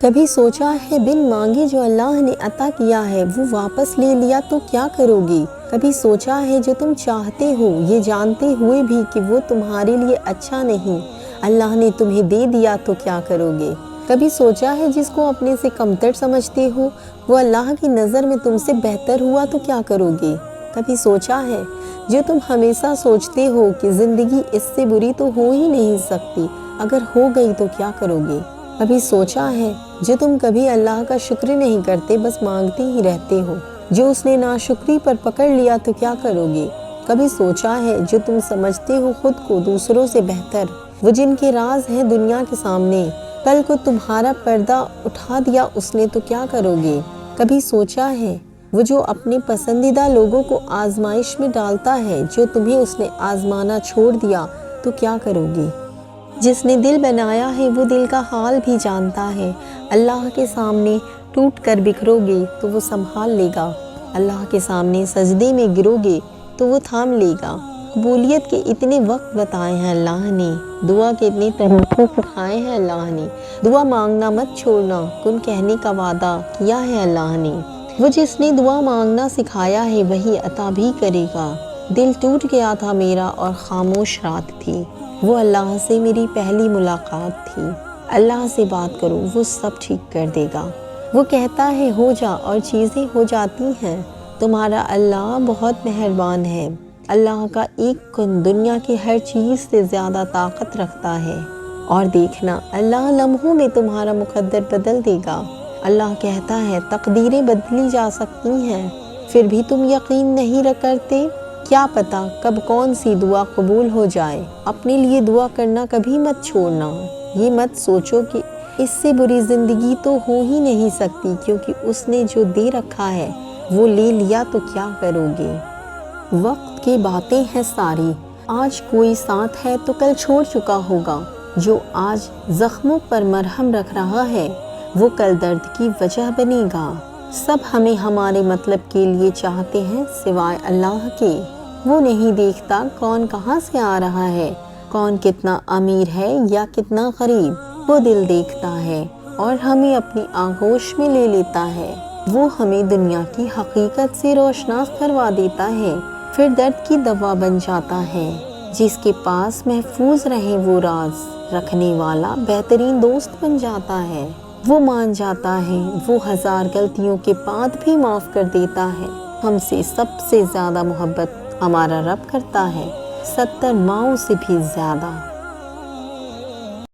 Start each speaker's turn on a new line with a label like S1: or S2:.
S1: کبھی سوچا ہے بن مانگے جو اللہ نے عطا کیا ہے وہ واپس لے لیا تو کیا کرو گے؟ کبھی سوچا ہے جو تم چاہتے ہو یہ جانتے ہوئے بھی کہ وہ تمہارے لیے اچھا نہیں، اللہ نے تمہیں دے دیا تو کیا کرو گے؟ کبھی سوچا ہے جس کو اپنے سے کمتر سمجھتے ہو وہ اللہ کی نظر میں تم سے بہتر ہوا تو کیا کرو گے؟ کبھی سوچا ہے جو تم ہمیشہ سوچتے ہو کہ زندگی اس سے بری تو ہو ہی نہیں سکتی، اگر ہو گئی تو کیا کرو گے؟ کبھی سوچا ہے جو تم کبھی اللہ کا شکر نہیں کرتے بس مانگتے ہی رہتے ہو، جو اس نے ناشکری پر پکڑ لیا تو کیا کرو گے؟ کبھی سوچا ہے جو تم سمجھتے ہو خود کو دوسروں سے بہتر، وہ جن کے راز ہیں دنیا کے سامنے، کل کو تمہارا پردہ اٹھا دیا اس نے تو کیا کرو گے؟ کبھی سوچا ہے وہ جو اپنے پسندیدہ لوگوں کو آزمائش میں ڈالتا ہے، جو تمہیں اس نے آزمانا چھوڑ دیا تو کیا کرو گے؟ جس نے دل بنایا ہے وہ دل کا حال بھی جانتا ہے، اللہ کے سامنے ٹوٹ کر بکھرو گے تو وہ سنبھال لے گا، اللہ کے سامنے سجدے میں گرو گے تو وہ تھام لے گا۔ قبولیت کے اتنے وقت بتائے ہیں اللہ نے، دعا کے اتنے طریقے سکھائے ہیں اللہ نے، دعا مانگنا مت چھوڑنا کن کہنے کا وعدہ کیا ہے اللہ نے۔ وہ جس نے دعا مانگنا سکھایا ہے وہی عطا بھی کرے گا۔ دل ٹوٹ گیا تھا میرا اور خاموش رات تھی، وہ اللہ سے میری پہلی ملاقات تھی، اللہ سے بات کرو وہ سب ٹھیک کر دے گا۔ وہ کہتا ہے ہو جا اور چیزیں ہو جاتی ہیں، تمہارا اللہ بہت مہربان ہے، اللہ کا ایک کن دنیا کی ہر چیز سے زیادہ طاقت رکھتا ہے، اور دیکھنا اللہ لمحوں میں تمہارا مقدر بدل دے گا۔ اللہ کہتا ہے تقدیریں بدلی جا سکتی ہیں، پھر بھی تم یقین نہیں کرتے، کیا پتہ کب کون سی دعا قبول ہو جائے۔ اپنے لیے دعا کرنا کبھی مت چھوڑنا، یہ مت سوچو کہ اس سے بری زندگی تو ہو ہی نہیں سکتی، کیونکہ اس نے جو دے رکھا ہے وہ لے لیا تو کیا کرو گے؟ وقت کی باتیں ہیں ساری، آج کوئی ساتھ ہے تو کل چھوڑ چکا ہوگا، جو آج زخموں پر مرہم رکھ رہا ہے وہ کل درد کی وجہ بنے گا۔ سب ہمیں ہمارے مطلب کے لیے چاہتے ہیں سوائے اللہ کے، وہ نہیں دیکھتا کون کہاں سے آ رہا ہے، کون کتنا امیر ہے یا کتنا غریب، وہ دل دیکھتا ہے اور ہمیں اپنی آغوش میں لے لیتا ہے، وہ ہمیں دنیا کی حقیقت سے روشناس کروا دیتا ہے، پھر درد کی دوا بن جاتا ہے، جس کے پاس محفوظ رہے وہ راز رکھنے والا بہترین دوست بن جاتا ہے، وہ مان جاتا ہے، وہ ہزار غلطیوں کے بعد بھی معاف کر دیتا ہے، ہم سے سب سے زیادہ محبت ہمارا رب کرتا ہے، 70 ماؤں سے بھی زیادہ۔